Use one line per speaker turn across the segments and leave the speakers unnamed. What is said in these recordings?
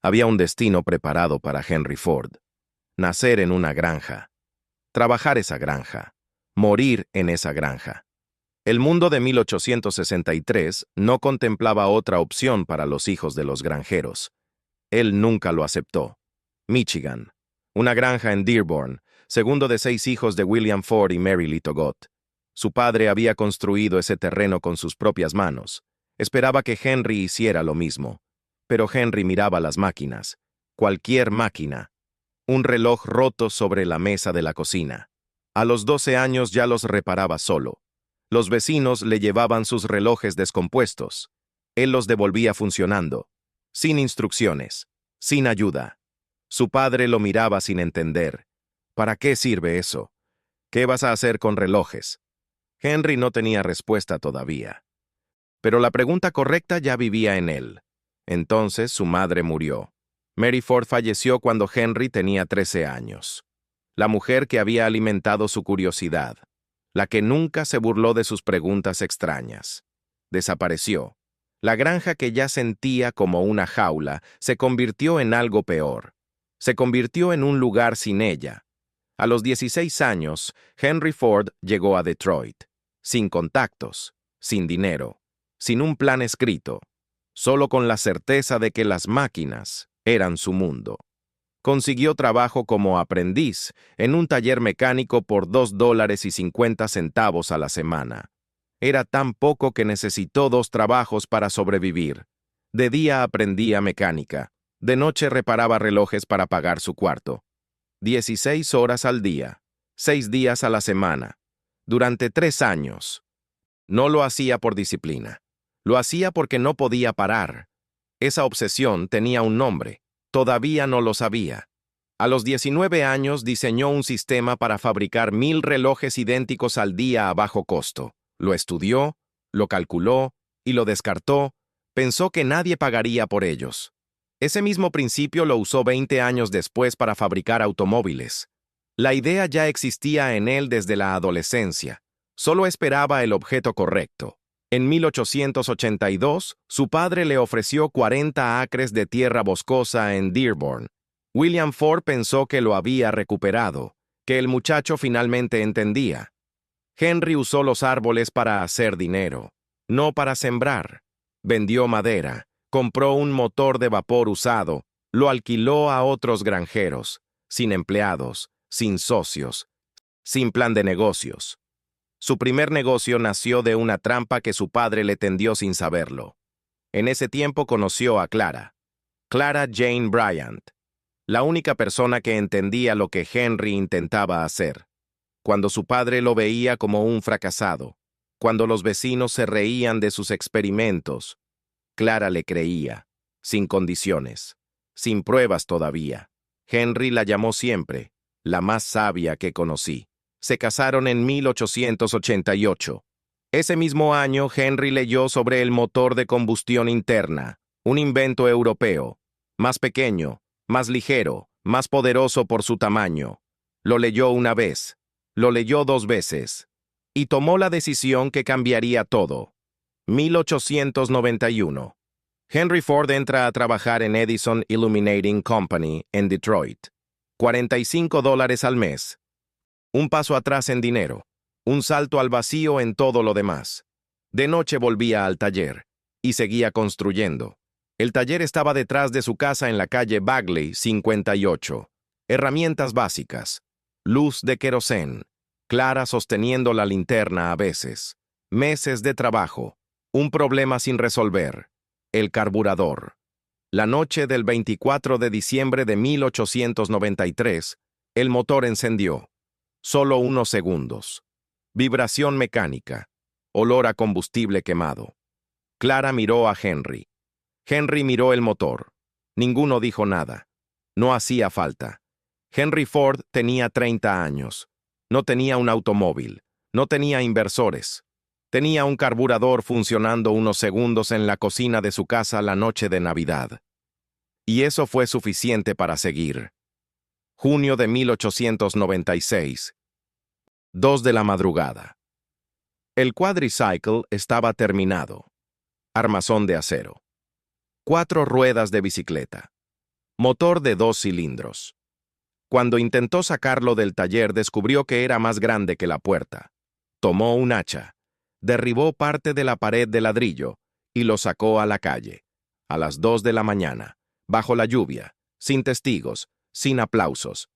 Había un destino preparado para Henry Ford. Nacer en una granja. Trabajar esa granja. Morir en esa granja. El mundo de 1863 no contemplaba otra opción para los hijos de los granjeros. Él nunca lo aceptó. Michigan. Una granja en Dearborn, segundo de 6 hijos de William Ford y Mary Lee Togot. Su padre había construido ese terreno con sus propias manos. Esperaba que Henry hiciera lo mismo. Pero Henry miraba las máquinas. Cualquier máquina. Un reloj roto sobre la mesa de la cocina. A los 12 años ya los reparaba solo. Los vecinos le llevaban sus relojes descompuestos. Él los devolvía funcionando. Sin instrucciones. Sin ayuda. Su padre lo miraba sin entender. ¿Para qué sirve eso? ¿Qué vas a hacer con relojes? Henry no tenía respuesta todavía. Pero la pregunta correcta ya vivía en él. Entonces su madre murió. Mary Ford falleció cuando Henry tenía 13 años. La mujer que había alimentado su curiosidad. La que nunca se burló de sus preguntas extrañas. Desapareció. La granja que ya sentía como una jaula se convirtió en algo peor. Se convirtió en un lugar sin ella. A los 16 años, Henry Ford llegó a Detroit. Sin contactos, sin dinero, sin un plan escrito. Solo con la certeza de que las máquinas eran su mundo. Consiguió trabajo como aprendiz en un taller mecánico por $2.50 a la semana. Era tan poco que necesitó 2 trabajos para sobrevivir. De día aprendía mecánica, de noche reparaba relojes para pagar su cuarto. 16 horas al día, 6 días a la semana, durante 3 años. No lo hacía por disciplina. Lo hacía porque no podía parar. Esa obsesión tenía un nombre. Todavía no lo sabía. A los 19 años diseñó un sistema para fabricar 1000 relojes idénticos al día a bajo costo. Lo estudió, lo calculó y lo descartó. Pensó que nadie pagaría por ellos. Ese mismo principio lo usó 20 años después para fabricar automóviles. La idea ya existía en él desde la adolescencia. Solo esperaba el objeto correcto. En 1882, su padre le ofreció 40 acres de tierra boscosa en Dearborn. William Ford pensó que lo había recuperado, que el muchacho finalmente entendía. Henry usó los árboles para hacer dinero, no para sembrar. Vendió madera, compró un motor de vapor usado, lo alquiló a otros granjeros, sin empleados, sin socios, sin plan de negocios. Su primer negocio nació de una trampa que su padre le tendió sin saberlo. En ese tiempo conoció a Clara Jane Bryant, la única persona que entendía lo que Henry intentaba hacer. Cuando su padre lo veía como un fracasado, cuando los vecinos se reían de sus experimentos, Clara le creía, sin condiciones, sin pruebas todavía. Henry la llamó siempre, la más sabia que conocí. Se casaron en 1888. Ese mismo año, Henry leyó sobre el motor de combustión interna, un invento europeo, más pequeño, más ligero, más poderoso por su tamaño. Lo leyó una vez, lo leyó 2 veces, y tomó la decisión que cambiaría todo. 1891. Henry Ford entra a trabajar en Edison Illuminating Company en Detroit. $45 al mes. Un paso atrás en dinero, un salto al vacío en todo lo demás. De noche volvía al taller, y seguía construyendo. El taller estaba detrás de su casa en la calle Bagley 58. Herramientas básicas. Luz de querosén. Clara sosteniendo la linterna a veces. Meses de trabajo. Un problema sin resolver. El carburador. La noche del 24 de diciembre de 1893, el motor encendió. Solo unos segundos. Vibración mecánica. Olor a combustible quemado. Clara miró a Henry. Henry miró el motor. Ninguno dijo nada. No hacía falta. Henry Ford tenía 30 años. No tenía un automóvil. No tenía inversores. Tenía un carburador funcionando unos segundos en la cocina de su casa la noche de Navidad. Y eso fue suficiente para seguir. Junio de 1896. 2 de la madrugada. El quadricycle estaba terminado. Armazón de acero. 4 ruedas de bicicleta. Motor de 2 cilindros. Cuando intentó sacarlo del taller, descubrió que era más grande que la puerta. Tomó un hacha, derribó parte de la pared de ladrillo y lo sacó a la calle. A las 2 de la mañana, bajo la lluvia, sin testigos, sin aplausos.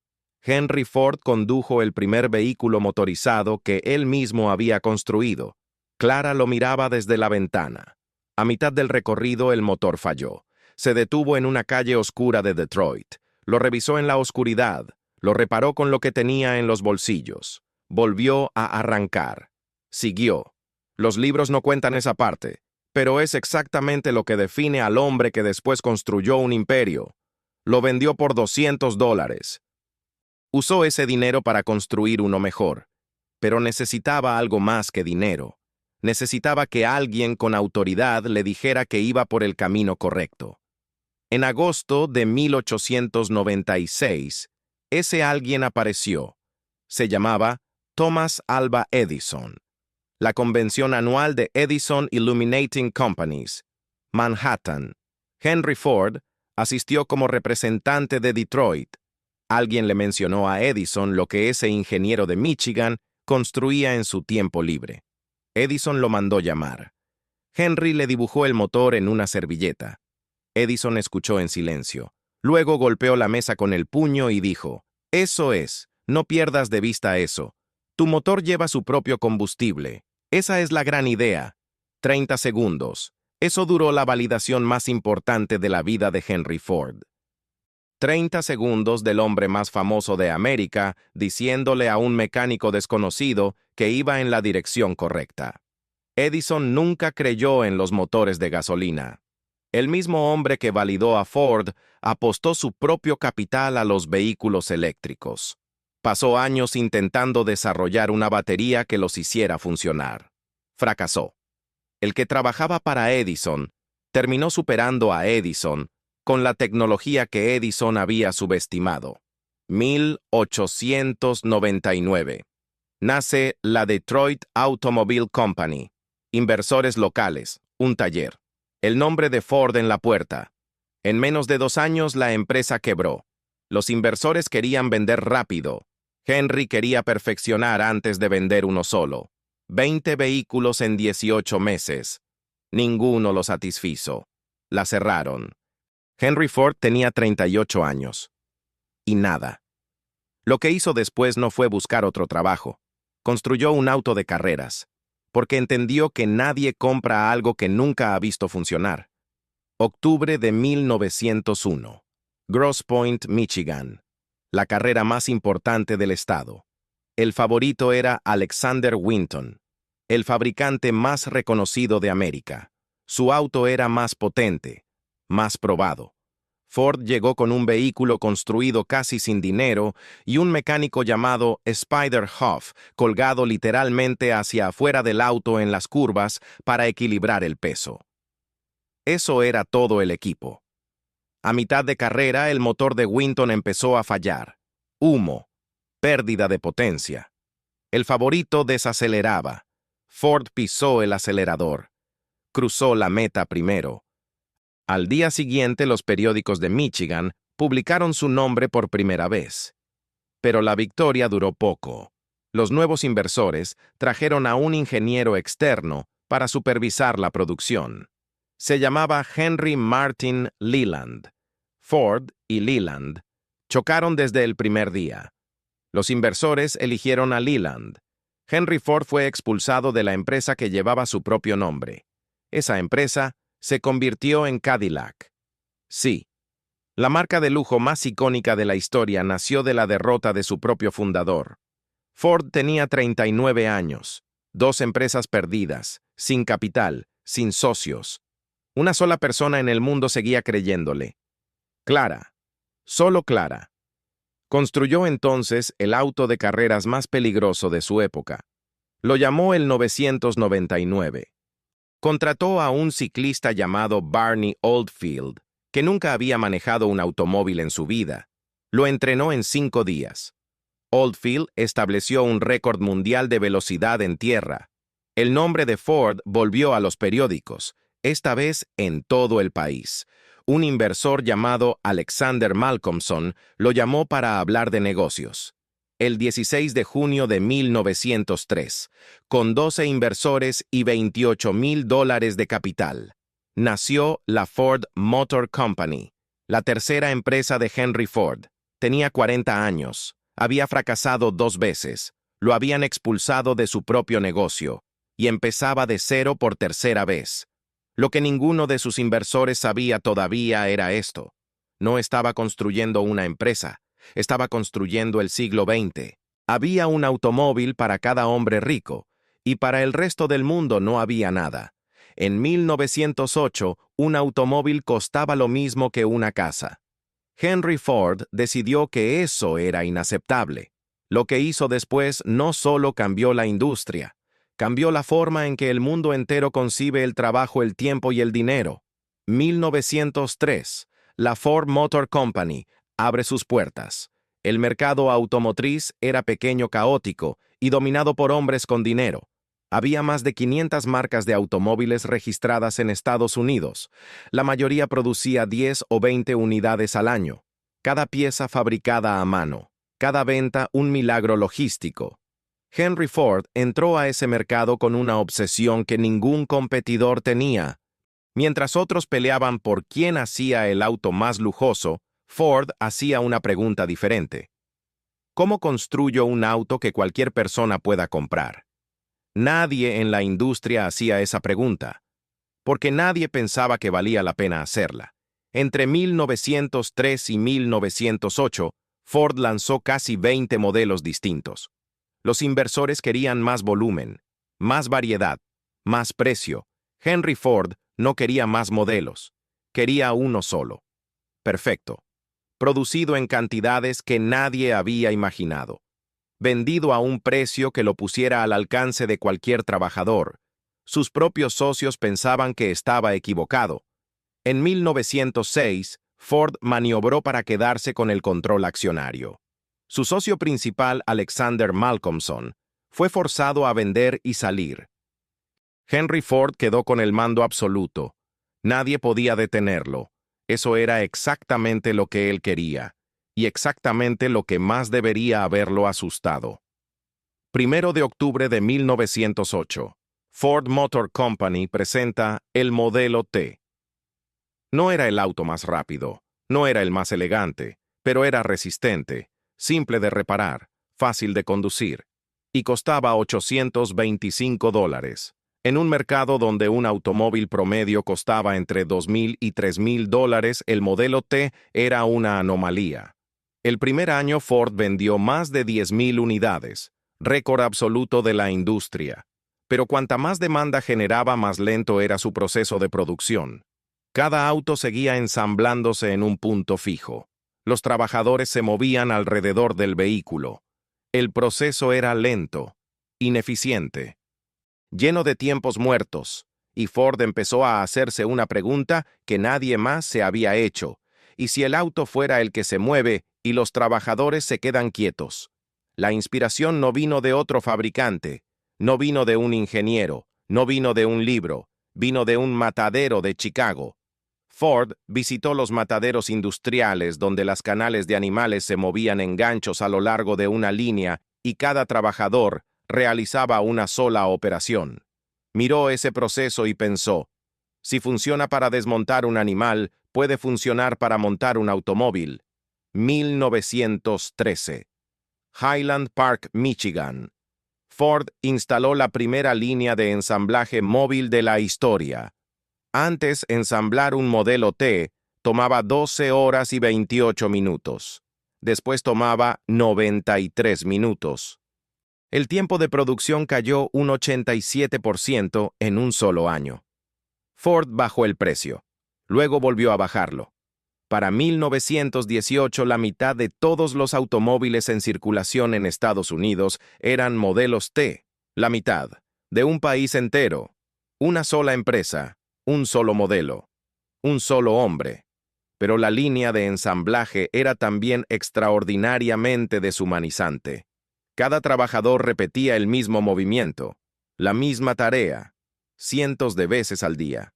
Henry Ford condujo el primer vehículo motorizado que él mismo había construido. Clara lo miraba desde la ventana. A mitad del recorrido el motor falló. Se detuvo en una calle oscura de Detroit. Lo revisó en la oscuridad. Lo reparó con lo que tenía en los bolsillos. Volvió a arrancar. Siguió. Los libros no cuentan esa parte, pero es exactamente lo que define al hombre que después construyó un imperio. Lo vendió por $200. Usó ese dinero para construir uno mejor, pero necesitaba algo más que dinero. Necesitaba que alguien con autoridad le dijera que iba por el camino correcto. En agosto de 1896, ese alguien apareció. Se llamaba Thomas Alva Edison. La convención anual de Edison Illuminating Companies, Manhattan. Henry Ford asistió como representante de Detroit. Alguien le mencionó a Edison lo que ese ingeniero de Michigan construía en su tiempo libre. Edison lo mandó llamar. Henry le dibujó el motor en una servilleta. Edison escuchó en silencio. Luego golpeó la mesa con el puño y dijo: «Eso es, no pierdas de vista eso. Tu motor lleva su propio combustible. Esa es la gran idea. 30 segundos. Eso duró la validación más importante de la vida de Henry Ford. 30 segundos del hombre más famoso de América diciéndole a un mecánico desconocido que iba en la dirección correcta. Edison nunca creyó en los motores de gasolina. El mismo hombre que validó a Ford apostó su propio capital a los vehículos eléctricos. Pasó años intentando desarrollar una batería que los hiciera funcionar. Fracasó. El que trabajaba para Edison terminó superando a Edison con la tecnología que Edison había subestimado. 1899. Nace la Detroit Automobile Company. Inversores locales, un taller. El nombre de Ford en la puerta. En menos de 2 años la empresa quebró. Los inversores querían vender rápido. Henry quería perfeccionar antes de vender uno solo. 20 vehículos en 18 meses. Ninguno lo satisfizo. La cerraron. Henry Ford tenía 38 años. Y nada. Lo que hizo después no fue buscar otro trabajo. Construyó un auto de carreras, porque entendió que nadie compra algo que nunca ha visto funcionar. Octubre de 1901. Grosse Pointe, Michigan. La carrera más importante del estado. El favorito era Alexander Winton, el fabricante más reconocido de América. Su auto era más potente, más probado. Ford llegó con un vehículo construido casi sin dinero y un mecánico llamado Spider Hoff colgado literalmente hacia afuera del auto en las curvas para equilibrar el peso. Eso era todo el equipo. A mitad de carrera, el motor de Winton empezó a fallar. Humo, pérdida de potencia. El favorito desaceleraba. Ford pisó el acelerador. Cruzó la meta primero. Al día siguiente, los periódicos de Michigan publicaron su nombre por primera vez. Pero la victoria duró poco. Los nuevos inversores trajeron a un ingeniero externo para supervisar la producción. Se llamaba Henry Martin Leland. Ford y Leland chocaron desde el primer día. Los inversores eligieron a Leland. Henry Ford fue expulsado de la empresa que llevaba su propio nombre. Esa empresa se convirtió en Cadillac. Sí, la marca de lujo más icónica de la historia nació de la derrota de su propio fundador. Ford tenía 39 años, 2 empresas perdidas, sin capital, sin socios. Una sola persona en el mundo seguía creyéndole. Clara. Solo Clara. Construyó entonces el auto de carreras más peligroso de su época. Lo llamó el 999. Contrató a un ciclista llamado Barney Oldfield, que nunca había manejado un automóvil en su vida. Lo entrenó en 5 días. Oldfield estableció un récord mundial de velocidad en tierra. El nombre de Ford volvió a los periódicos, esta vez en todo el país. Un inversor llamado Alexander Malcolmson lo llamó para hablar de negocios. El 16 de junio de 1903, con 12 inversores y $28,000 de capital, nació la Ford Motor Company, la tercera empresa de Henry Ford. Tenía 40 años, había fracasado 2 veces, lo habían expulsado de su propio negocio, y empezaba de cero por tercera vez. Lo que ninguno de sus inversores sabía todavía era esto: no estaba construyendo una empresa, estaba construyendo el siglo XX. Había un automóvil para cada hombre rico, y para el resto del mundo no había nada. En 1908, un automóvil costaba lo mismo que una casa. Henry Ford decidió que eso era inaceptable. Lo que hizo después no solo cambió la industria, cambió la forma en que el mundo entero concibe el trabajo, el tiempo y el dinero. 1903, la Ford Motor Company abre sus puertas. El mercado automotriz era pequeño, caótico y dominado por hombres con dinero. Había más de 500 marcas de automóviles registradas en Estados Unidos. La mayoría producía 10 o 20 unidades al año. Cada pieza fabricada a mano. Cada venta un milagro logístico. Henry Ford entró a ese mercado con una obsesión que ningún competidor tenía. Mientras otros peleaban por quién hacía el auto más lujoso, Ford hacía una pregunta diferente. ¿Cómo construyo un auto que cualquier persona pueda comprar? Nadie en la industria hacía esa pregunta, porque nadie pensaba que valía la pena hacerla. Entre 1903 y 1908, Ford lanzó casi 20 modelos distintos. Los inversores querían más volumen, más variedad, más precio. Henry Ford no quería más modelos, quería uno solo. Perfecto. Producido en cantidades que nadie había imaginado. Vendido a un precio que lo pusiera al alcance de cualquier trabajador. Sus propios socios pensaban que estaba equivocado. En 1906, Ford maniobró para quedarse con el control accionario. Su socio principal, Alexander Malcolmson, fue forzado a vender y salir. Henry Ford quedó con el mando absoluto. Nadie podía detenerlo. Eso era exactamente lo que él quería, y exactamente lo que más debería haberlo asustado. 1 de octubre de 1908, Ford Motor Company presenta el modelo T. No era el auto más rápido, no era el más elegante, pero era resistente, simple de reparar, fácil de conducir, y costaba $825. En un mercado donde un automóvil promedio costaba entre $2,000 y $3,000, el modelo T era una anomalía. El primer año Ford vendió más de 10,000 unidades, récord absoluto de la industria. Pero cuanta más demanda generaba, más lento era su proceso de producción. Cada auto seguía ensamblándose en un punto fijo. Los trabajadores se movían alrededor del vehículo. El proceso era lento, ineficiente, lleno de tiempos muertos, y Ford empezó a hacerse una pregunta que nadie más se había hecho: ¿y si el auto fuera el que se mueve y los trabajadores se quedan quietos? La inspiración no vino de otro fabricante, no vino de un ingeniero, no vino de un libro, vino de un matadero de Chicago. Ford visitó los mataderos industriales donde las canales de animales se movían en ganchos a lo largo de una línea y cada trabajador realizaba una sola operación. Miró ese proceso y pensó: si funciona para desmontar un animal, puede funcionar para montar un automóvil. 1913. Highland Park, Michigan. Ford instaló la primera línea de ensamblaje móvil de la historia. Antes, ensamblar un modelo T tomaba 12 horas y 28 minutos. Después tomaba 93 minutos. El tiempo de producción cayó un 87% en un solo año. Ford bajó el precio. Luego volvió a bajarlo. Para 1918, la mitad de todos los automóviles en circulación en Estados Unidos eran modelos T. La mitad. De un país entero. Una sola empresa. Un solo modelo. Un solo hombre. Pero la línea de ensamblaje era también extraordinariamente deshumanizante. Cada trabajador repetía el mismo movimiento, la misma tarea, cientos de veces al día.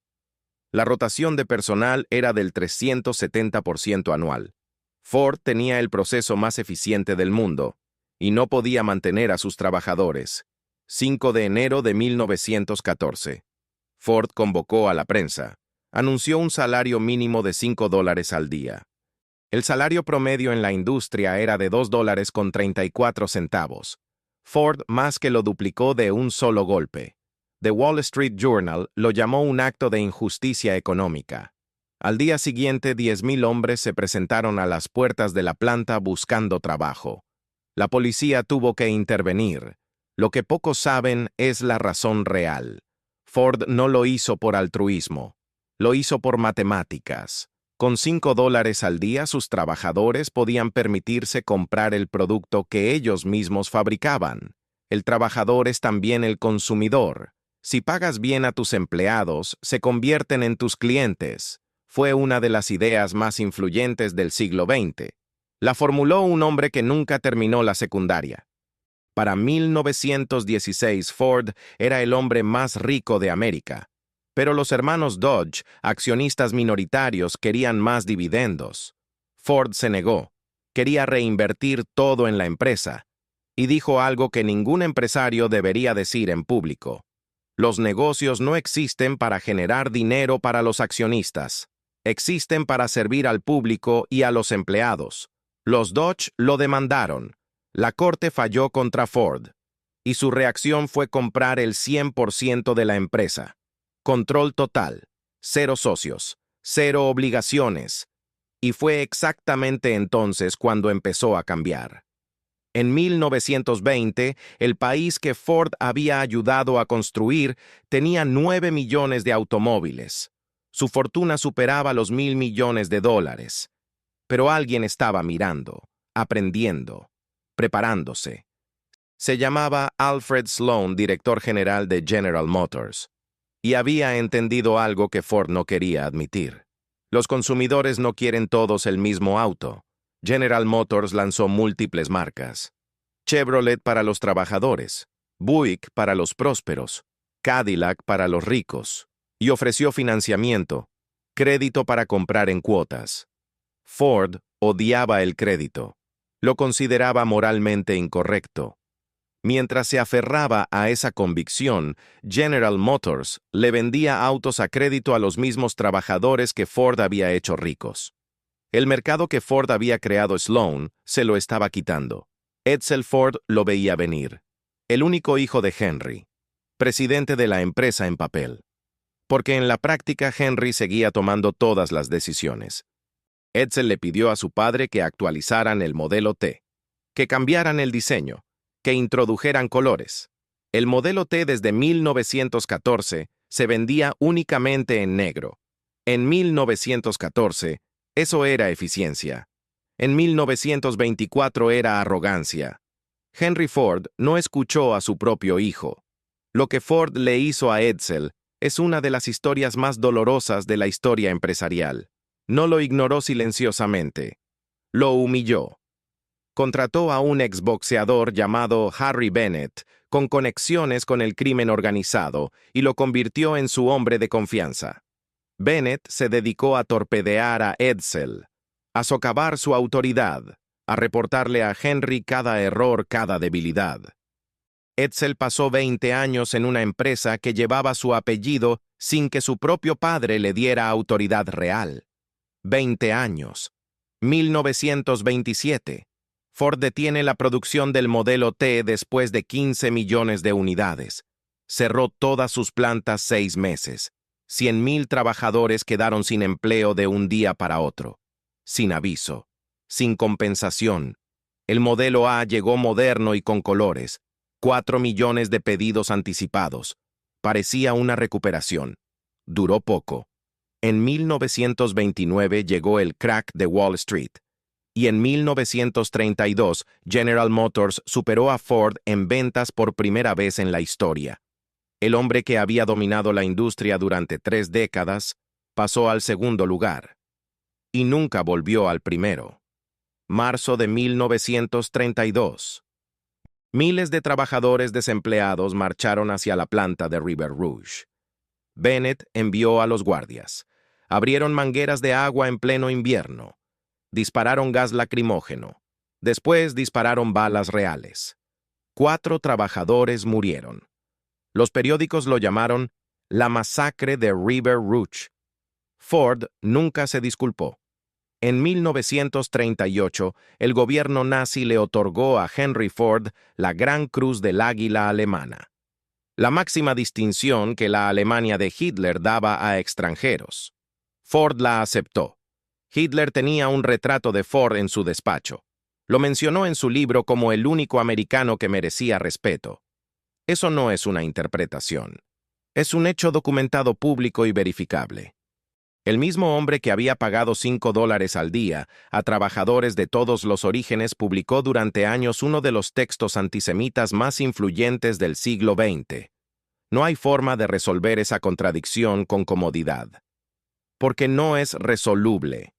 La rotación de personal era del 370% anual. Ford tenía el proceso más eficiente del mundo y no podía mantener a sus trabajadores. 5 de enero de 1914. Ford convocó a la prensa. Anunció un salario mínimo de $5 al día. El salario promedio en la industria era de $2.34. Ford más que lo duplicó de un solo golpe. The Wall Street Journal lo llamó un acto de injusticia económica. Al día siguiente, 10.000 hombres se presentaron a las puertas de la planta buscando trabajo. La policía tuvo que intervenir. Lo que pocos saben es la razón real. Ford no lo hizo por altruismo. Lo hizo por matemáticas. Con $5 al día, sus trabajadores podían permitirse comprar el producto que ellos mismos fabricaban. El trabajador es también el consumidor. Si pagas bien a tus empleados, se convierten en tus clientes. Fue una de las ideas más influyentes del siglo XX. La formuló un hombre que nunca terminó la secundaria. Para 1916, Ford era el hombre más rico de América. Pero los hermanos Dodge, accionistas minoritarios, querían más dividendos. Ford se negó. Quería reinvertir todo en la empresa. Y dijo algo que ningún empresario debería decir en público. Los negocios no existen para generar dinero para los accionistas. Existen para servir al público y a los empleados. Los Dodge lo demandaron. La corte falló contra Ford. Y su reacción fue comprar el 100% de la empresa. Control total, 0 socios, 0 obligaciones. Y fue exactamente entonces cuando empezó a cambiar. En 1920, el país que Ford había ayudado a construir tenía 9 millones de automóviles. Su fortuna superaba los $1.000 millones. Pero alguien estaba mirando, aprendiendo, preparándose. Se llamaba Alfred Sloan, director general de General Motors. Y había entendido algo que Ford no quería admitir. Los consumidores no quieren todos el mismo auto. General Motors lanzó múltiples marcas. Chevrolet para los trabajadores, Buick para los prósperos, Cadillac para los ricos, y ofreció financiamiento, crédito para comprar en cuotas. Ford odiaba el crédito. Lo consideraba moralmente incorrecto. Mientras se aferraba a esa convicción, General Motors le vendía autos a crédito a los mismos trabajadores que Ford había hecho ricos. El mercado que Ford había creado Sloan se lo estaba quitando. Edsel Ford lo veía venir. El único hijo de Henry, presidente de la empresa en papel. Porque en la práctica Henry seguía tomando todas las decisiones. Edsel le pidió a su padre que actualizaran el modelo T, que cambiaran el diseño, que introdujeran colores. El modelo T desde 1914 se vendía únicamente en negro. En 1914, eso era eficiencia. En 1924 era arrogancia. Henry Ford no escuchó a su propio hijo. Lo que Ford le hizo a Edsel es una de las historias más dolorosas de la historia empresarial. No lo ignoró silenciosamente. Lo humilló. Contrató a un exboxeador llamado Harry Bennett, con conexiones con el crimen organizado, y lo convirtió en su hombre de confianza. Bennett se dedicó a torpedear a Edsel, a socavar su autoridad, a reportarle a Henry cada error, cada debilidad. Edsel pasó 20 años en una empresa que llevaba su apellido sin que su propio padre le diera autoridad real. 20 años. 1927. Ford detiene la producción del modelo T después de 15 millones de unidades. Cerró todas sus plantas 6 meses. 100.000 trabajadores quedaron sin empleo de un día para otro. Sin aviso. Sin compensación. El modelo A llegó moderno y con colores. 4 millones de pedidos anticipados. Parecía una recuperación. Duró poco. En 1929 llegó el crack de Wall Street. Y en 1932, General Motors superó a Ford en ventas por primera vez en la historia. El hombre que había dominado la industria durante 3 décadas pasó al segundo lugar. Y nunca volvió al primero. Marzo de 1932. Miles de trabajadores desempleados marcharon hacia la planta de River Rouge. Bennett envió a los guardias. Abrieron mangueras de agua en pleno invierno. Dispararon gas lacrimógeno. Después dispararon balas reales. 4 trabajadores murieron. Los periódicos lo llamaron la masacre de River Rouge. Ford nunca se disculpó. En 1938, el gobierno nazi le otorgó a Henry Ford la Gran Cruz del Águila alemana, la máxima distinción que la Alemania de Hitler daba a extranjeros. Ford la aceptó. Hitler tenía un retrato de Ford en su despacho. Lo mencionó en su libro como el único americano que merecía respeto. Eso no es una interpretación. Es un hecho documentado público y verificable. El mismo hombre que había pagado $5 al día a trabajadores de todos los orígenes publicó durante años uno de los textos antisemitas más influyentes del siglo XX. No hay forma de resolver esa contradicción con comodidad. Porque no es resoluble.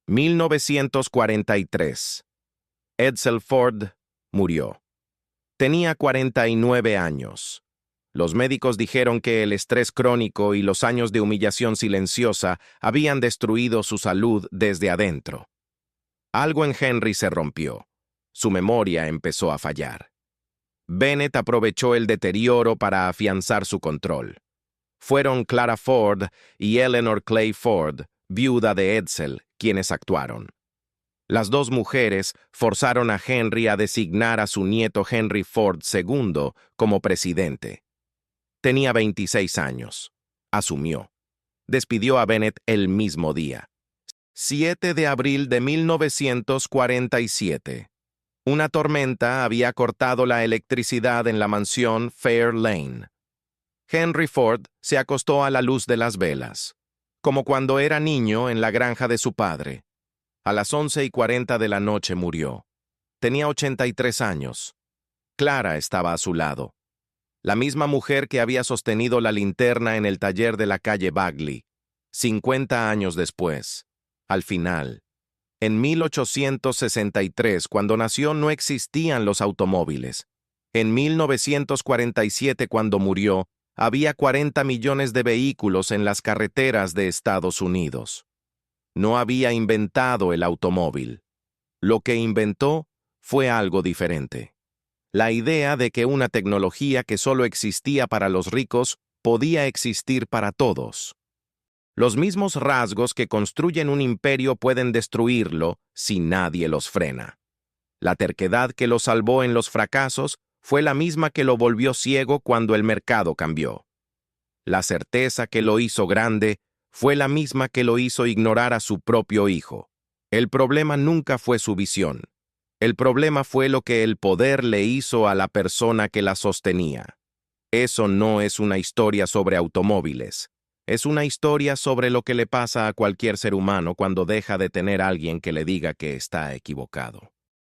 1943. Edsel Ford murió. Tenía 49 años. Los médicos dijeron que el estrés crónico y los años de humillación silenciosa habían destruido su salud desde adentro. Algo en Henry se rompió. Su memoria empezó a fallar. Bennett aprovechó el deterioro para afianzar su control. Fueron Clara Ford y Eleanor Clay Ford, viuda de Edsel, quienes actuaron. Las dos mujeres forzaron a Henry a designar a su nieto Henry Ford II como presidente. Tenía 26 años. Asumió. Despidió a Bennett el mismo día. 7 de abril de 1947. Una tormenta había cortado la electricidad en la mansión Fair Lane. Henry Ford se acostó a la luz de las velas, como cuando era niño en la granja de su padre. A las 11:40 de la noche murió. Tenía 83 años. Clara estaba a su lado. La misma mujer que había sostenido la linterna en el taller de la calle Bagley, 50 años después. Al final, en 1863, cuando nació, no existían los automóviles. En 1947, cuando murió, había 40 millones de vehículos en las carreteras de Estados Unidos. No había inventado el automóvil. Lo que inventó fue algo diferente. La idea de que una tecnología que solo existía para los ricos podía existir para todos. Los mismos rasgos que construyen un imperio pueden destruirlo si nadie los frena. La terquedad que lo salvó en los fracasos fue la misma que lo volvió ciego cuando el mercado cambió. La certeza que lo hizo grande fue la misma que lo hizo ignorar a su propio hijo. El problema nunca fue su visión. El problema fue lo que el poder le hizo a la persona que la sostenía. Eso no es una historia sobre automóviles. Es una historia sobre lo que le pasa a cualquier ser humano cuando deja de tener a alguien que le diga que está equivocado.